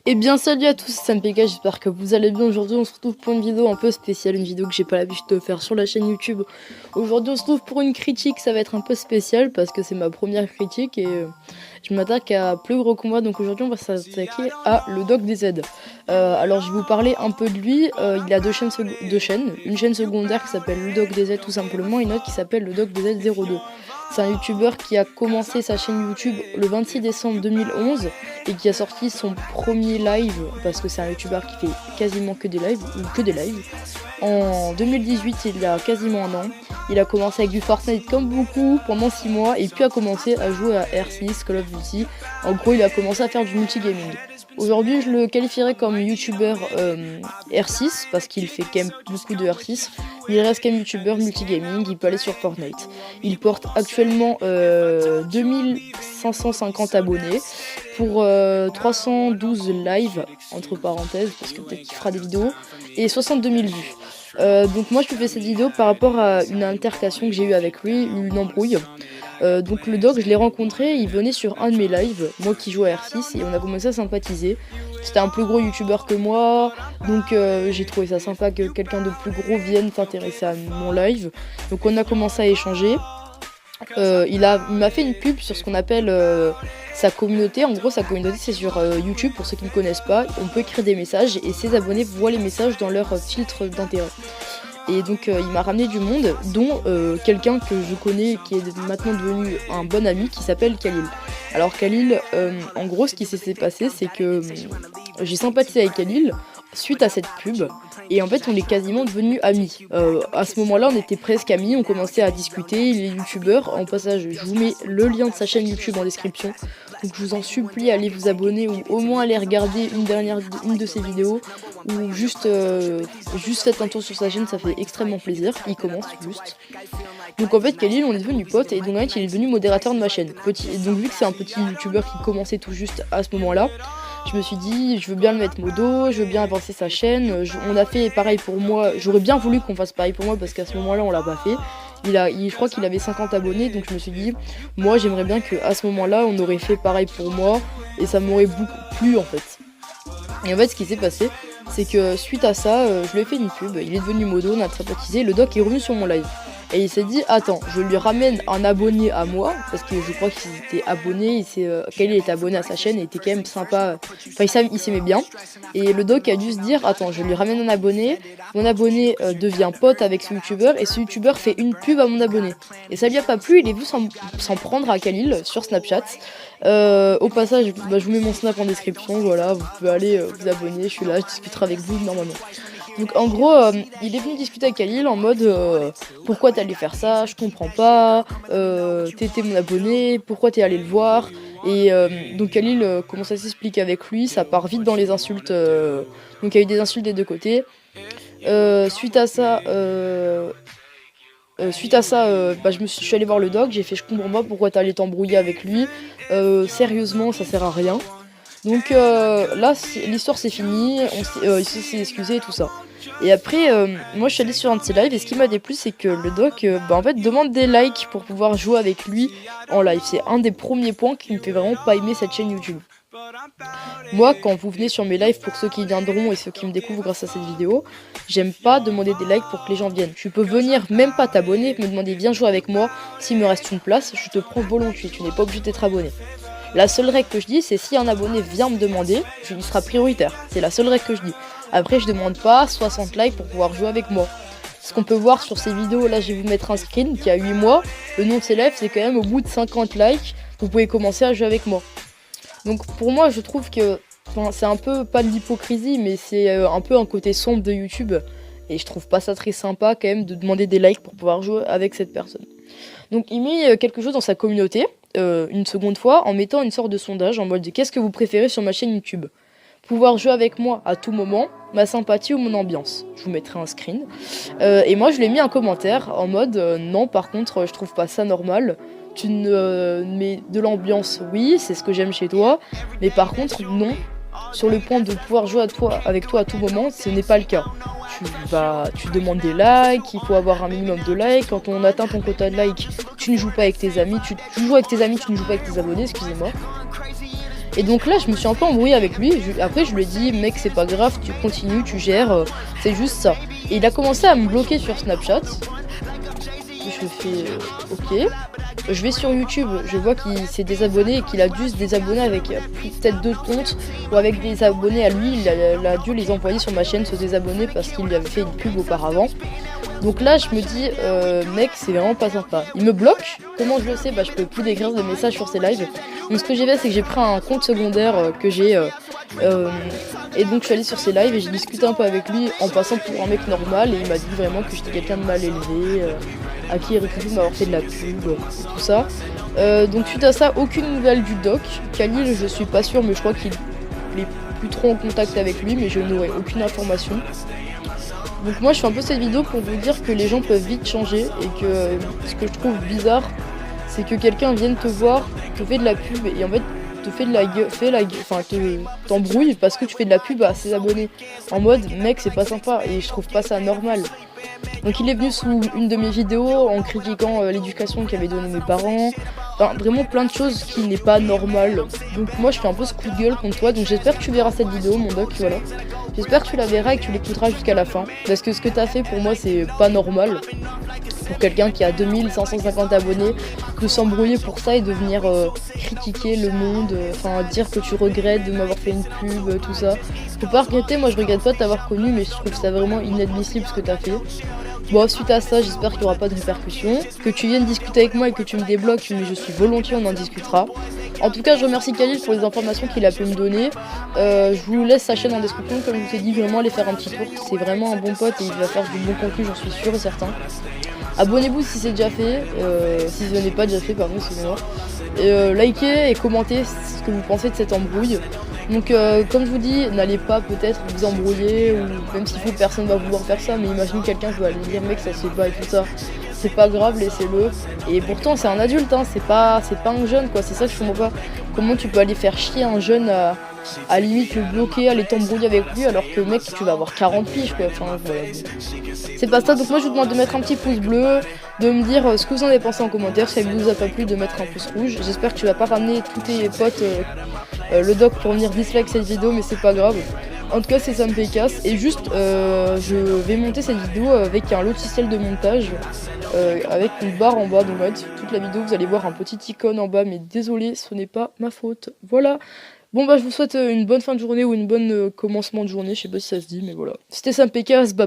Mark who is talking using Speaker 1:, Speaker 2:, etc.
Speaker 1: Eh bien salut à tous, c'est MPK, j'espère que vous allez bien. Aujourd'hui on se retrouve pour une vidéo un peu spéciale, une vidéo que j'ai pas l'habitude de faire sur la chaîne YouTube. Aujourd'hui on se retrouve pour une critique, ça va être un peu spécial parce que c'est ma première critique et je m'attaque à plus gros que moi. Donc aujourd'hui on va s'attaquer à le Doc DZ. Alors je vais vous parler un peu de lui. Il a deux chaînes, une chaîne secondaire qui s'appelle le Doc DZ tout simplement, et une autre qui s'appelle le Doc DZ02. C'est un youtubeur qui a commencé sa chaîne YouTube le 26 décembre 2011 et qui a sorti son premier live, parce que c'est un youtubeur qui fait quasiment que des lives, en 2018, il y a quasiment un an. Il a commencé avec du Fortnite comme beaucoup pendant 6 mois et puis a commencé à jouer à R6, Call of Duty. En gros, il a commencé à faire du multigaming. Aujourd'hui, je le qualifierais comme youtubeur R6 parce qu'il fait quand même beaucoup de R6. Il reste quand même youtubeur multigaming, il peut aller sur Fortnite. Il porte actuellement 2550 abonnés pour 312 lives, entre parenthèses, parce que peut-être qu'il fera des vidéos, et 62 000 vues. Donc moi je lui fais cette vidéo par rapport à une altercation que j'ai eue avec lui, une embrouille. Donc le Doc, je l'ai rencontré, il venait sur un de mes lives, moi qui joue à R6, et on a commencé à sympathiser. C'était un plus gros youtubeur que moi, donc j'ai trouvé ça sympa que quelqu'un de plus gros vienne s'intéresser à mon live. Donc on a commencé à échanger. Il m'a fait une pub sur ce qu'on appelle sa communauté. En gros, sa communauté, c'est sur YouTube. Pour ceux qui ne connaissent pas, on peut écrire des messages et ses abonnés voient les messages dans leur filtre d'intérêt. Et donc il m'a ramené du monde, dont quelqu'un que je connais qui est maintenant devenu un bon ami, qui s'appelle Khalil. Alors Khalil, en gros ce qui s'est passé, c'est que j'ai sympathisé avec Khalil suite à cette pub, et en fait on est quasiment devenus amis. À ce moment là on était presque amis, on commençait à discuter. Il est youtubeur, en passage je vous mets le lien de sa chaîne YouTube en description, donc je vous en supplie, allez vous abonner ou au moins aller regarder une de ses vidéos, ou juste faites un tour sur sa chaîne, ça fait extrêmement plaisir. Il commence juste. Donc en fait Khalil, on est devenu potes, et donc en fait, il est devenu modérateur de ma chaîne. Donc vu que c'est un petit youtubeur qui commençait tout juste à ce moment là, je me suis dit je veux bien le mettre modo, je veux bien avancer sa chaîne. On a fait pareil pour moi, j'aurais bien voulu qu'on fasse pareil pour moi parce qu'à ce moment là on l'a pas fait. Je crois qu'il avait 50 abonnés, donc je me suis dit moi j'aimerais bien qu'à ce moment là on aurait fait pareil pour moi, et ça m'aurait beaucoup plu en fait. Et en fait ce qui s'est passé, c'est que suite à ça, je lui ai fait une pub, il est devenu modo, on a sympathisé, le Doc est revenu sur mon live. Et il s'est dit, attends, je lui ramène un abonné à moi, parce que je crois qu'il était abonné, Khalil était abonné à sa chaîne, et était quand même sympa, enfin il s'aimait bien. Et le Doc a dû se dire, attends, je lui ramène un abonné, mon abonné devient pote avec ce youtubeur, et ce youtubeur fait une pub à mon abonné. Et ça lui a pas plu, il est venu s'en prendre à Khalil sur Snapchat. Au passage, je vous mets mon Snap en description, voilà, vous pouvez aller vous abonner, je suis là, je discuterai avec vous normalement. Donc en gros, il est venu discuter avec Khalil en mode pourquoi t'es allé faire ça, je comprends pas, t'étais mon abonné, pourquoi t'es allé le voir. Et donc Khalil commence à s'expliquer avec lui, ça part vite dans les insultes, donc il y a eu des insultes des deux côtés. Suite à ça, je suis allé voir le Doc, j'ai fait je comprends pas pourquoi t'es allé t'embrouiller avec lui, sérieusement ça sert à rien. Donc là, l'histoire c'est fini, il s'est excusé et tout ça. Et après, moi je suis allée sur un de ses lives, et ce qui m'a déplu, c'est que le Doc en fait demande des likes pour pouvoir jouer avec lui en live. C'est un des premiers points qui me fait vraiment pas aimer cette chaîne YouTube. Moi, quand vous venez sur mes lives, pour ceux qui viendront et ceux qui me découvrent grâce à cette vidéo, j'aime pas demander des likes pour que les gens viennent. Tu peux venir, même pas t'abonner, me demander viens jouer avec moi, s'il me reste une place, je te prends volontiers, tu n'es pas obligé d'être abonné. La seule règle que je dis, c'est si un abonné vient me demander, il sera prioritaire. C'est la seule règle que je dis. Après, je demande pas 60 likes pour pouvoir jouer avec moi. Ce qu'on peut voir sur ces vidéos, là, je vais vous mettre un screen qui a 8 mois. Le nom de ses lives, c'est quand même au bout de 50 likes, vous pouvez commencer à jouer avec moi. Donc pour moi, je trouve que c'est un peu, pas de l'hypocrisie, mais c'est un peu un côté sombre de YouTube. Et je trouve pas ça très sympa quand même de demander des likes pour pouvoir jouer avec cette personne. Donc il met quelque chose dans sa communauté, une seconde fois, en mettant une sorte de sondage en mode qu'est-ce que vous préférez sur ma chaîne YouTube? Pouvoir jouer avec moi à tout moment, ma sympathie ou mon ambiance. Je vous mettrai un screen. Et moi je lui ai mis un commentaire en mode non, par contre je trouve pas ça normal. Tu mets de l'ambiance, oui, c'est ce que j'aime chez toi, mais par contre non. Sur le point de pouvoir jouer avec toi à tout moment, ce n'est pas le cas. Tu demandes des likes, il faut avoir un minimum de likes. Quand on atteint ton quota de likes, tu ne joues pas avec tes amis. Tu joues avec tes amis, tu ne joues pas avec tes abonnés, excusez-moi. Et donc là, je me suis un peu embrouillée avec lui. Après, je lui ai dit, mec, c'est pas grave, tu continues, tu gères, c'est juste ça. Et il a commencé à me bloquer sur Snapchat. Je fais ok. Je vais sur YouTube, je vois qu'il s'est désabonné et qu'il a dû se désabonner avec peut-être 2 comptes ou avec des abonnés à lui. Il a dû les envoyer sur ma chaîne se désabonner parce qu'il lui avait fait une pub auparavant. Donc là, je me dis, mec, c'est vraiment pas sympa. Il me bloque. Comment je le sais? Bah, je peux plus décrire de messages sur ses lives. Donc ce que j'ai fait, c'est que j'ai pris un compte secondaire que j'ai. Et donc je suis allée sur ses lives et j'ai discuté un peu avec lui en passant pour un mec normal. Et il m'a dit vraiment que j'étais quelqu'un de mal élevé, à qui il réfléchit de m'avoir fait de la pub, et tout ça. Donc suite à ça, aucune nouvelle du doc. Khalil, je suis pas sûre, mais je crois qu'il est plus trop en contact avec lui, mais je n'aurai aucune information. Donc moi je fais un peu cette vidéo pour vous dire que les gens peuvent vite changer et que ce que je trouve bizarre, c'est que quelqu'un vienne te voir, te fait de la pub et en fait te fait de la gueule, t'embrouille parce que tu fais de la pub à ses abonnés. En mode mec c'est pas sympa et je trouve pas ça normal. Donc il est venu sous une de mes vidéos en critiquant l'éducation qu'avaient donné mes parents. Enfin, vraiment plein de choses qui n'est pas normal. Donc moi je fais un peu ce coup de gueule contre toi. Donc j'espère que tu verras cette vidéo mon doc, voilà. J'espère que tu la verras et que tu l'écouteras jusqu'à la fin. Parce que ce que t'as fait pour moi c'est pas normal. Pour quelqu'un qui a 2550 abonnés, de s'embrouiller pour ça et de venir critiquer le monde, enfin dire que tu regrettes de m'avoir fait une pub, tout ça. Je peux pas regretter, moi je regrette pas de t'avoir connu, mais je trouve ça vraiment inadmissible ce que t'as fait. Bon, suite à ça, j'espère qu'il n'y aura pas de répercussions. Que tu viennes discuter avec moi et que tu me débloques, mais je suis volontiers, on en discutera. En tout cas, je remercie Khalil pour les informations qu'il a pu me donner. Je vous laisse sa chaîne en description, comme je vous ai dit, vraiment aller faire un petit tour. C'est vraiment un bon pote et il va faire du bon contenu, j'en suis sûr et certain. Abonnez-vous si c'est déjà fait, si ce n'est pas déjà fait, pardon, excusez-moi. Et likez et commentez ce que vous pensez de cette embrouille. Donc comme je vous dis, n'allez pas peut-être vous embrouiller, ou même s'il faut personne va vouloir faire ça, mais imaginez quelqu'un qui va aller dire mec ça se fait pas et tout ça. C'est pas grave, laissez-le. Et pourtant c'est un adulte, hein, c'est pas un jeune quoi, c'est ça que je comprends pas. Comment tu peux aller faire chier un jeune à limite le bloquer, aller t'embrouiller avec lui alors que mec tu vas avoir 40 piges quoi, enfin voilà. C'est pas ça, donc moi je vous demande de mettre un petit pouce bleu, de me dire ce que vous en avez pensé en commentaire, si ça vous a pas plu de mettre un pouce rouge. J'espère que tu vas pas ramener tous tes potes le doc pour venir dislike cette vidéo, mais c'est pas grave. En tout cas c'est Sam Pécasse et juste je vais monter cette vidéo avec un logiciel de montage avec une barre en bas, donc en fait, toute la vidéo vous allez voir un petit icône en bas, mais désolé ce n'est pas ma faute, voilà. Bon bah je vous souhaite une bonne fin de journée ou une bonne commencement de journée, je sais pas si ça se dit mais voilà. C'était Sam Pécasse, bye.